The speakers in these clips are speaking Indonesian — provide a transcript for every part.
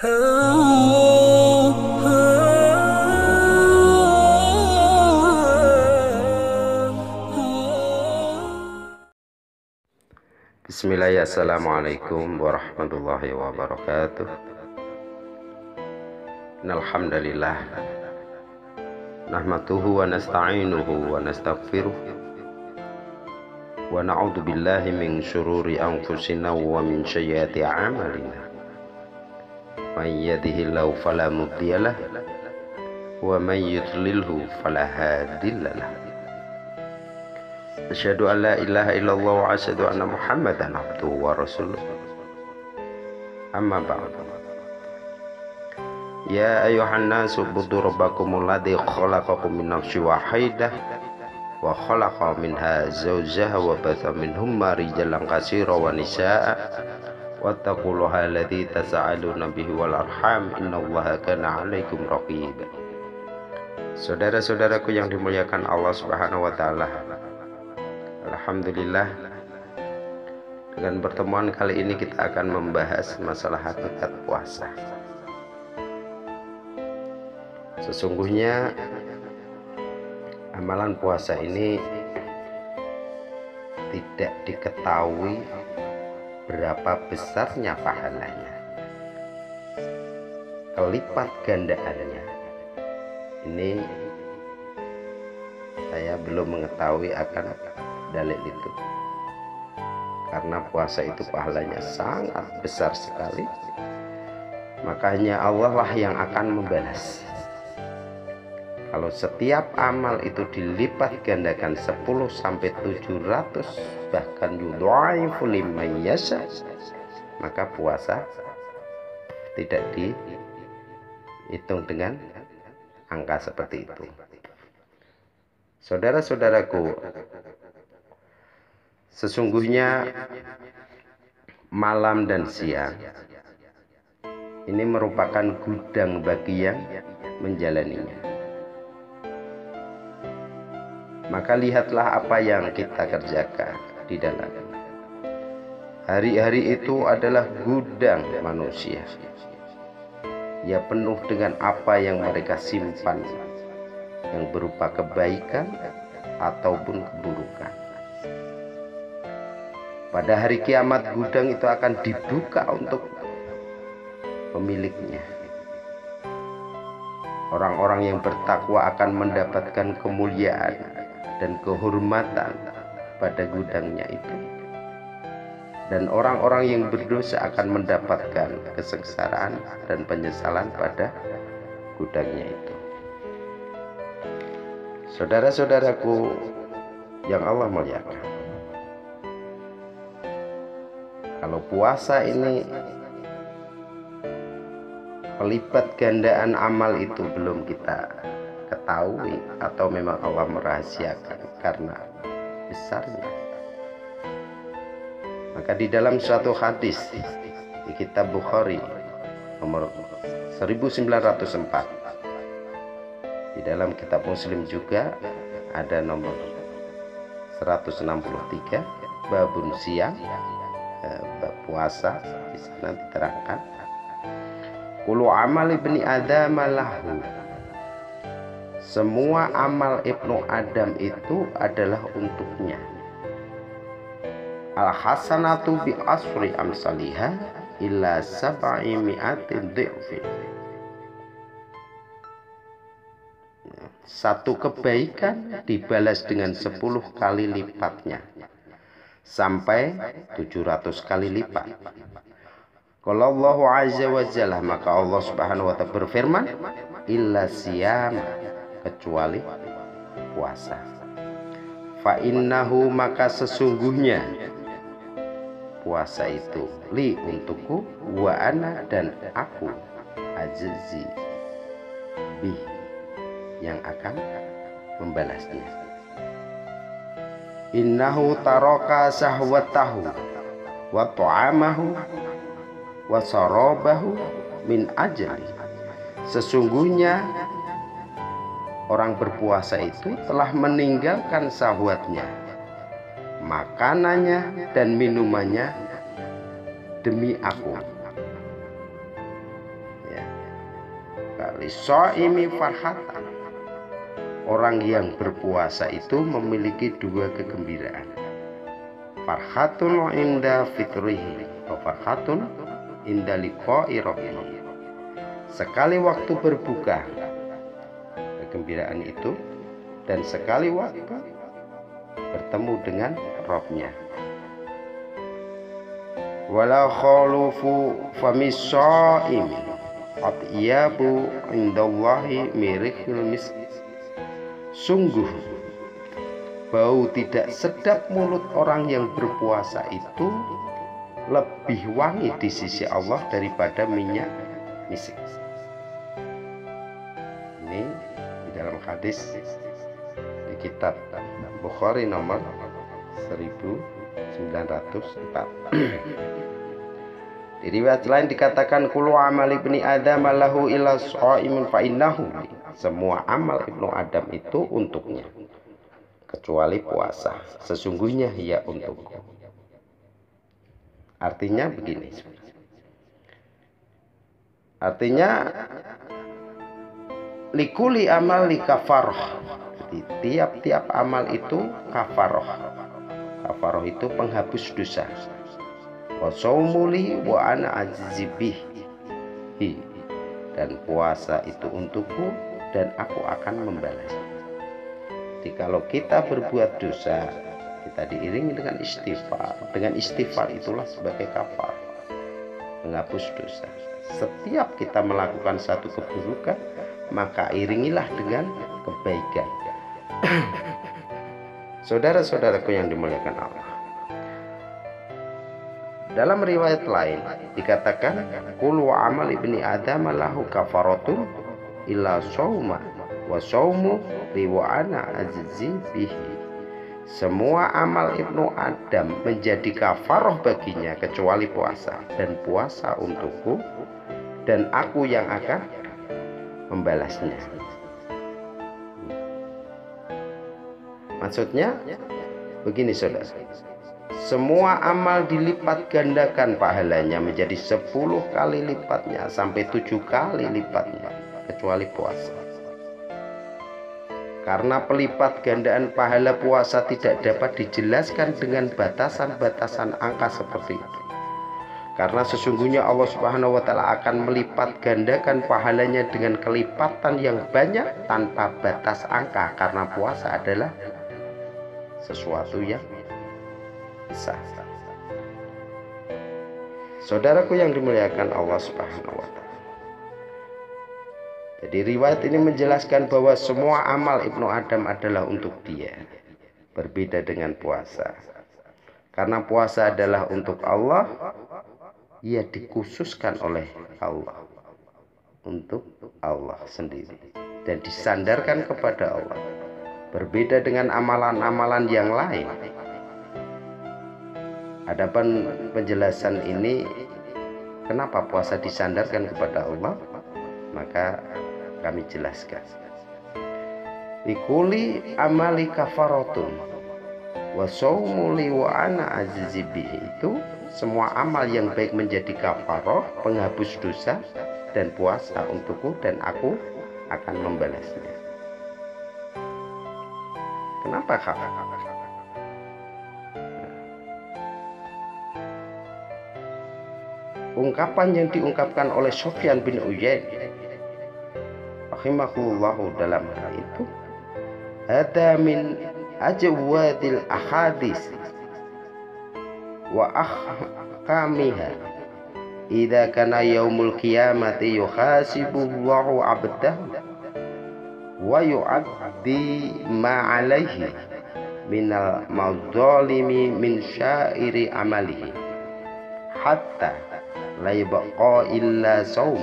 Bismillahirrahmanirrahim. Assalamualaikum warahmatullahi wabarakatuh. Innalhamdalillah nahmaduhu wa nasta'inuhu wa nastaghfiruh wa na'udzu billahi min syururi anfusina wa min sayyiati a'malina. May yahdihillahu fala mudhillalah wa may yudlilhu fala hadiyalah. Asyhadu an la ilaha illallah wa asyhadu anna Muhammadan abduhu wa rasuluh. Amma ba'du. Ya ayyuhan nasu ubudu rabbakumul ladzi khalaqakum min nafsin wahidah wa khalaqa minha zawjaha wa batha minhumma rijalan katsiran wa nisaa'a wattaqullaha alladzi tasaaluna bihi wal arham innallaha kana 'alaikum raqiba. Saudara-saudaraku yang dimuliakan Allah Subhanahu wa taala. Alhamdulillah, dengan pertemuan kali ini kita akan membahas masalah hakikat puasa. Sesungguhnya amalan puasa ini tidak diketahui berapa besarnya pahalanya, kelipat gandaannya. Ini saya belum mengetahui akan dalil itu, karena puasa itu pahalanya sangat besar sekali. Makanya Allah lah yang akan membalas. Kalau setiap amal itu dilipat gandakan 10 sampai 700, bahkan yudhaifu liman yasha, maka puasa tidak dihitung dengan angka seperti itu. Saudara-saudaraku, sesungguhnya malam dan siang ini merupakan gudang bagi yang menjalaninya. Maka lihatlah apa yang kita kerjakan di dalam hari-hari itu adalah gudang manusia. Ia penuh dengan apa yang mereka simpan, yang berupa kebaikan ataupun keburukan. Pada hari kiamat gudang itu akan dibuka untuk pemiliknya. Orang-orang yang bertakwa akan mendapatkan kemuliaan dan kehormatan pada gudangnya itu. Dan orang-orang yang berdosa akan mendapatkan kesengsaraan dan penyesalan pada gudangnya itu. Saudara-saudaraku yang Allah muliakan, kalau puasa ini pelipat gandaan amal itu belum kita ketahui, atau memang Allah merahasiakan karena besarnya, maka di dalam suatu hadis di kitab Bukhari nomor 1904, di dalam kitab Muslim juga ada nomor 163, babun siang, bab puasa. Di sana diterangkan, kullu amal ibni adam lahu, semua amal ibnu Adam itu adalah untuknya. Al hasanatu bi asri amsalihah illa sab'i mi'atin dhi'fin. Satu kebaikan dibalas dengan 10 kali lipatnya, sampai 700 kali lipat. Kalau Allah azza wa jalla, maka Allah subhanahu wa ta'ala berfirman, illa siyam, kecuali puasa. Fa innahu, maka sesungguhnya puasa itu li, untukku, wa ana, dan aku, ajzi bih, yang akan membalasnya. Innahu taraka sahwatahu wa ta'amahu wa sarabahu min ajli, sesungguhnya orang berpuasa itu telah meninggalkan syahwatnya, makanannya dan minumannya demi aku. maka lisaimi farhatan, orang yang berpuasa itu memiliki dua kegembiraan. Farhatun inda fitrihi wa farhatun inda liqa'i rabbih. Sekali waktu berbuka kegembiraan itu, dan sekali waktu bertemu dengan Rabb-nya. Wala khalufu famisa'im atyabu indallahi mirihil misk. Sungguh bau tidak sedap mulut orang yang berpuasa itu lebih wangi di sisi Allah daripada minyak misik. Ini di dalam hadis di kitab Bukhari nomor 1904. Di riwayat lain dikatakan kullu amali ibni adam lahu illa shaimun fa innahu, semua amal ibnu Adam itu untuknya kecuali puasa, sesungguhnya ia untukku. Artinya begini, artinya likuli amal li kafaroh, jadi tiap-tiap amal itu kafaroh. Kafaroh itu penghapus dosa. Wa saumuli wa ana azibihi, dan puasa itu untukku dan aku akan membalas. Jadi kalau kita berbuat dosa, kita diiringi dengan istighfar. Dengan istighfar itulah sebagai kafar, menghapus dosa. Setiap kita melakukan satu keburukan, maka iringilah dengan kebaikan. Saudara-saudaraku yang dimuliakan Allah, dalam riwayat lain dikatakan kullu amal ibni adam lahu kafaratun illa shauma wa shaumu li wa ana azzi bihi. Semua amal ibnu Adam menjadi kafaroh baginya kecuali puasa, dan puasa untukku dan aku yang akan membalasnya. Maksudnya begini saudara, semua amal dilipat gandakan pahalanya menjadi 10 kali lipatnya sampai 7 kali lipatnya kecuali puasa. Karena pelipat gandaan pahala puasa tidak dapat dijelaskan dengan batasan-batasan angka seperti itu. Karena sesungguhnya Allah Subhanahu wa taala akan melipat gandakan pahalanya dengan kelipatan yang banyak tanpa batas angka, karena puasa adalah sesuatu yang besar. Saudaraku yang dimuliakan Allah Subhanahu wa taala, jadi riwayat ini menjelaskan bahwa semua amal ibnu Adam adalah untuk dia, berbeda dengan puasa. Karena puasa adalah untuk Allah, ia dikhususkan oleh Allah untuk Allah sendiri dan disandarkan kepada Allah, berbeda dengan amalan-amalan yang lain. Adapun penjelasan ini kenapa puasa disandarkan kepada Allah, maka kami jelaskan. Likuli amali kafaratun wa saumuli wa ana azzi bihi, itu semua amal yang baik menjadi kafaroh, penghapus dosa, dan puasa untukku dan aku akan membalasnya. Kenapa kafar? Ungkapan yang diungkapkan oleh Sufyan bin Uyain rahimahullahu dalam hal itu, ada min ajwadil ahadis wa ahkamiha idza kana yaumul qiyamati yuhasibullahu abdahu wa yu'addi ma alaihi minal madzalimi min syairi amalihi hatta la yabqa illa saum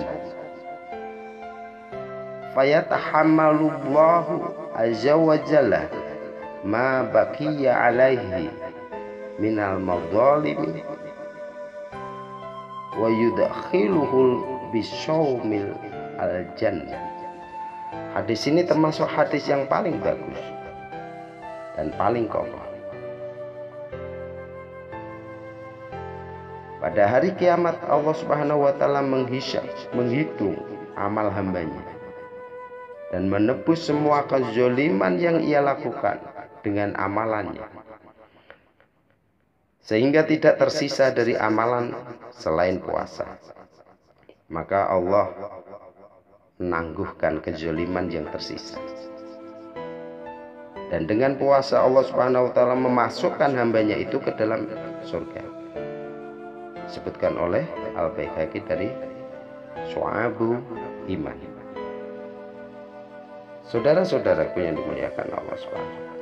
fayatahammalullahu azza wa jalla ma baqiya alaihi minal madzalimi wa yudkhiluhu bisaumil al-jannah. Hadis ini termasuk hadis yang paling bagus dan paling kokoh. Pada hari kiamat Allah Subhanahu wa taala menghitung amal hambanya dan menebus semua kezaliman yang ia lakukan dengan amalannya, sehingga tidak tersisa dari amalan selain puasa. Maka Allah menangguhkan kezaliman yang tersisa. Dan dengan puasa Allah Subhanahu wa taala memasukkan hambanya itu ke dalam surga. Disebutkan oleh Al-Baihaqi dari Syu'abul Iman. Saudara-saudaraku yang dimuliakan Allah Subhanahu wa taala,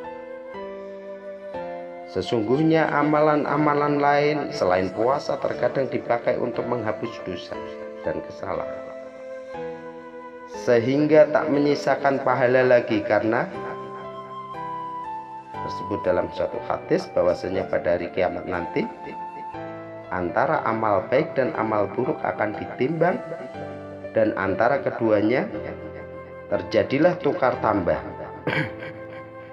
sesungguhnya amalan-amalan lain selain puasa terkadang dipakai untuk menghapus dosa dan kesalahan, sehingga tak menyisakan pahala lagi, karena tersebut dalam suatu hadis bahwasanya pada hari kiamat nanti antara amal baik dan amal buruk akan ditimbang, dan antara keduanya terjadilah tukar tambah.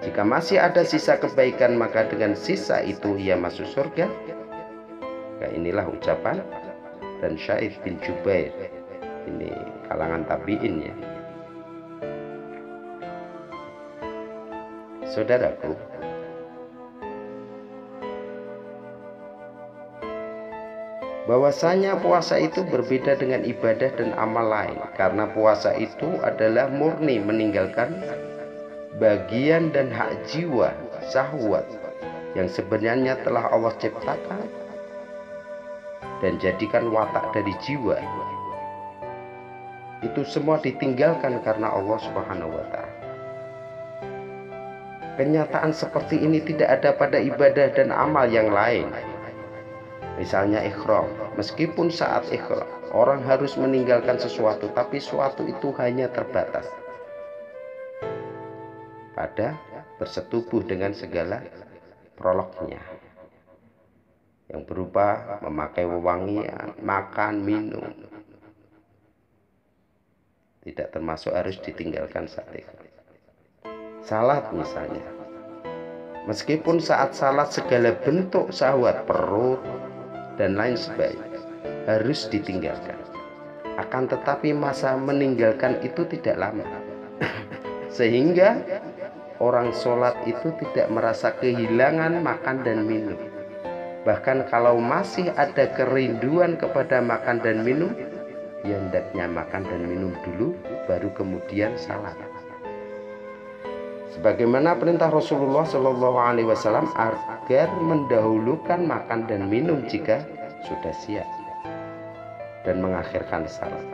Jika masih ada sisa kebaikan, maka dengan sisa itu ia masuk surga. Nah, inilah ucapan dan Sa'id bin Jubair, ini kalangan tabi'in ya. Saudaraku, bahwasanya puasa itu berbeda dengan ibadah dan amal lain, karena puasa itu adalah murni meninggalkan bagian dan hak jiwa syahwat yang sebenarnya telah Allah ciptakan dan jadikan watak dari jiwa. Itu semua ditinggalkan karena Allah Subhanahu wa taala. Kenyataan seperti ini tidak ada pada ibadah dan amal yang lain. Misalnya ihram, meskipun saat ihram orang harus meninggalkan sesuatu, tapi sesuatu itu hanya terbatas pada bersetubuh dengan segala prolognya yang berupa memakai wewangian, makan, minum, tidak termasuk harus ditinggalkan saat ihram. Salat misalnya, meskipun saat salat segala bentuk syahwat perut dan lain sebagainya harus ditinggalkan, akan tetapi masa meninggalkan itu tidak lama sehingga orang sholat itu tidak merasa kehilangan makan dan minum. Bahkan kalau masih ada kerinduan kepada makan dan minum, ya hendaknya makan dan minum dulu baru kemudian salat. Sebagaimana perintah Rasulullah Shallallahu Alaihi Wasallam agar mendahulukan makan dan minum jika sudah siap dan mengakhirkan salat.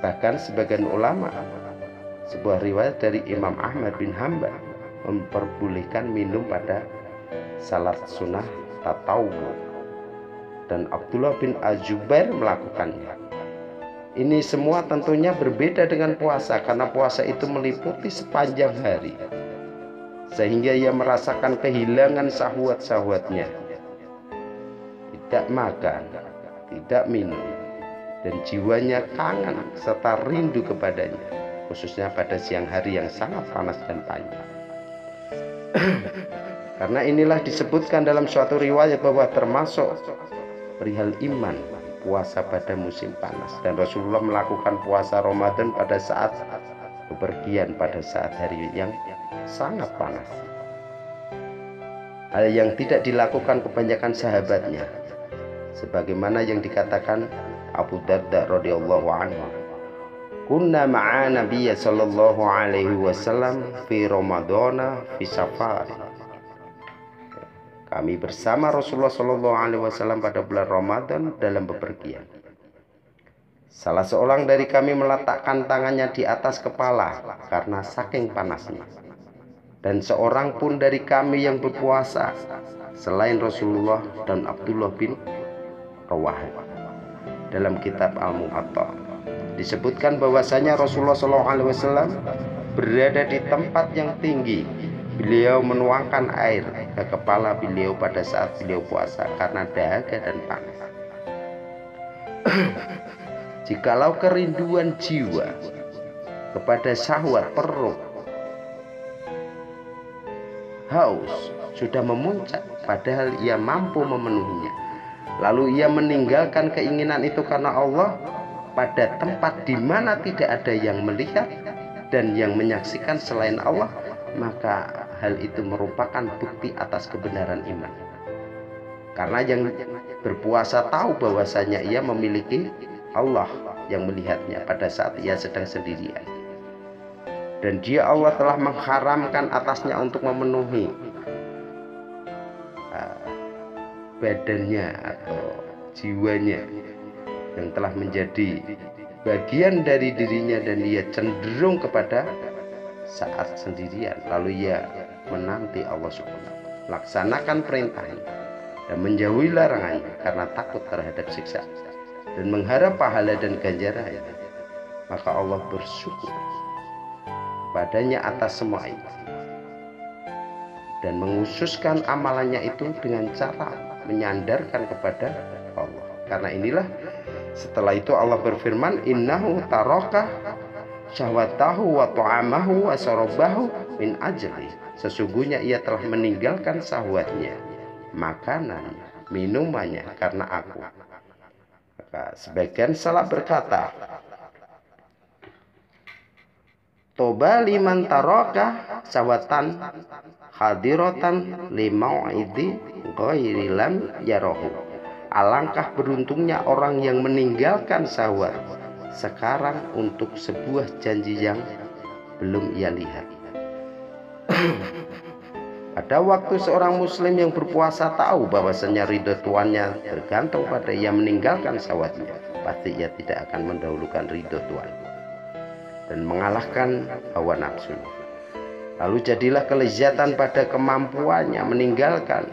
Bahkan sebagian ulama, sebuah riwayat dari Imam Ahmad bin Hanbal memperbolehkan minum pada salat sunnah tatawwu, dan Abdullah bin Az-Zubair melakukannya. Ini semua tentunya berbeda dengan puasa, karena puasa itu meliputi sepanjang hari, sehingga ia merasakan kehilangan syahwat-syahwatnya, tidak makan, tidak minum, dan jiwanya kangen serta rindu kepadanya, khususnya pada siang hari yang sangat panas dan panjang. Karena inilah disebutkan dalam suatu riwayat bahwa termasuk perihal iman puasa pada musim panas, dan Rasulullah melakukan puasa Ramadan pada saat bepergian, pada saat hari yang sangat panas, hal yang tidak dilakukan kebanyakan sahabatnya, sebagaimana yang dikatakan Abu Darda radhiyallahu anhu, kunna ma'a nabiyya sallallahu alaihi wasallam fi ramadana fi safar. Kami bersama Rasulullah sallallahu alaihi wasallam pada bulan Ramadan dalam bepergian. Salah seorang dari kami meletakkan tangannya di atas kepala karena saking panasnya. Dan seorang pun dari kami yang berpuasa selain Rasulullah dan Abdullah bin Rawahah. Dalam kitab Al-Muwatta disebutkan bahwasanya Rasulullah SAW berada di tempat yang tinggi. Beliau menuangkan air ke kepala beliau pada saat beliau puasa karena dahaga dan panas. Jikalau kerinduan jiwa kepada syahwat perut, haus sudah memuncak padahal ia mampu memenuhinya, lalu ia meninggalkan keinginan itu karena Allah pada tempat di mana tidak ada yang melihat dan yang menyaksikan selain Allah, maka hal itu merupakan bukti atas kebenaran iman. Karena yang berpuasa tahu bahwasanya ia memiliki Allah yang melihatnya pada saat ia sedang sendirian. Dan dia Allah telah mengharamkan atasnya untuk memenuhi badannya atau jiwanya yang telah menjadi bagian dari dirinya, dan dia cenderung kepada saat sendirian, lalu ia menanti Allah Subhanahu, laksanakan perintahnya dan menjauhi larangannya karena takut terhadap siksa dan mengharap pahala dan ganjaran, maka Allah bersyukur padanya atas semua itu dan menghususkan amalannya itu dengan cara menyandarkan kepada Allah. Karena inilah setelah itu Allah berfirman, innahu taraka syahwatahu wa ta'amahu wa sarabahu min ajli, sesungguhnya ia telah meninggalkan syahwatnya, makanannya, minumannya karena aku. Maka sebagian salaf berkata, toba liman taraka syahwatan hadiratan limau'idi ghairi lam yarahu, alangkah beruntungnya orang yang meninggalkan syahwat sekarang untuk sebuah janji yang belum ia lihat. Pada waktu seorang muslim yang berpuasa tahu bahwasanya ridho tuannya tergantung pada ia meninggalkan syahwatnya, pasti ia tidak akan mendahulukan ridho Tuhan dan mengalahkan hawa nafsu. Lalu jadilah kelezatan pada kemampuannya meninggalkan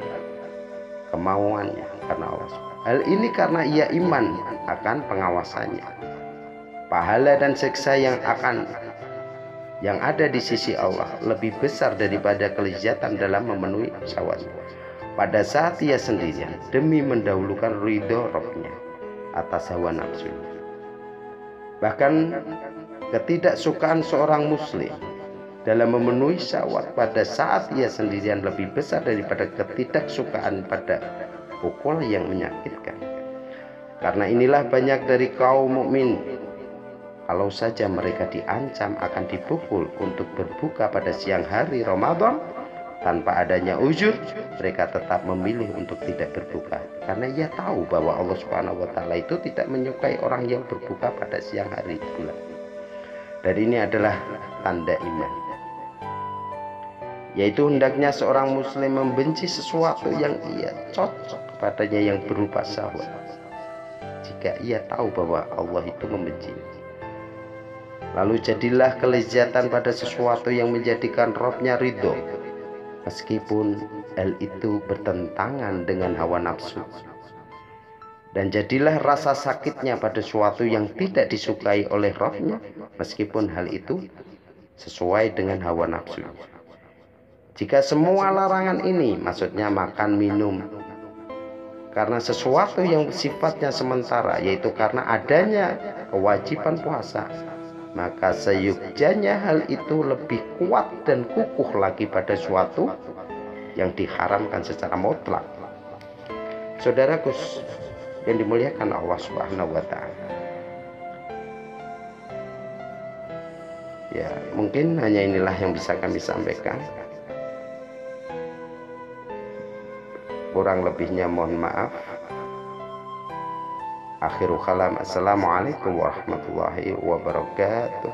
kemauannya karena Allah. Hal ini karena ia iman akan pengawasannya. Pahala dan siksa yang ada di sisi Allah lebih besar daripada kelezatan dalam memenuhi syahwat pada saat ia sendirian demi mendahulukan ridho Rabbnya atas hawa nafsu. Bahkan ketidaksukaan seorang muslim dalam memenuhi syahwat pada saat ia sendirian lebih besar daripada ketidaksukaan pada pukul yang menyakitkan. Karena inilah banyak dari kaum mukmin, kalau saja mereka diancam akan dipukul untuk berbuka pada siang hari Ramadan tanpa adanya uzur, mereka tetap memilih untuk tidak berbuka karena ia tahu bahwa Allah Subhanahu wa taala itu tidak menyukai orang yang berbuka pada siang hari bulan. Dan ini adalah tanda iman, yaitu hendaknya seorang muslim membenci sesuatu yang ia cocok padanya yang berupa syahwat jika ia tahu bahwa Allah itu membenci. Lalu jadilah kelezatan pada sesuatu yang menjadikan Rabbnya ridho meskipun hal itu bertentangan dengan hawa nafsu, dan jadilah rasa sakitnya pada sesuatu yang tidak disukai oleh Rabbnya meskipun hal itu sesuai dengan hawa nafsu. Jika semua larangan ini, maksudnya makan, minum, karena sesuatu yang sifatnya sementara, yaitu karena adanya kewajiban puasa, maka seyukjanya hal itu lebih kuat dan kukuh lagi pada suatu yang diharamkan secara mutlak. Saudaraku yang dimuliakan Allah Subhanahu wa taala, ya mungkin hanya inilah yang bisa kami sampaikan. Kurang lebihnya mohon maaf. Akhirul kalam, assalamualaikum warahmatullahi wabarakatuh.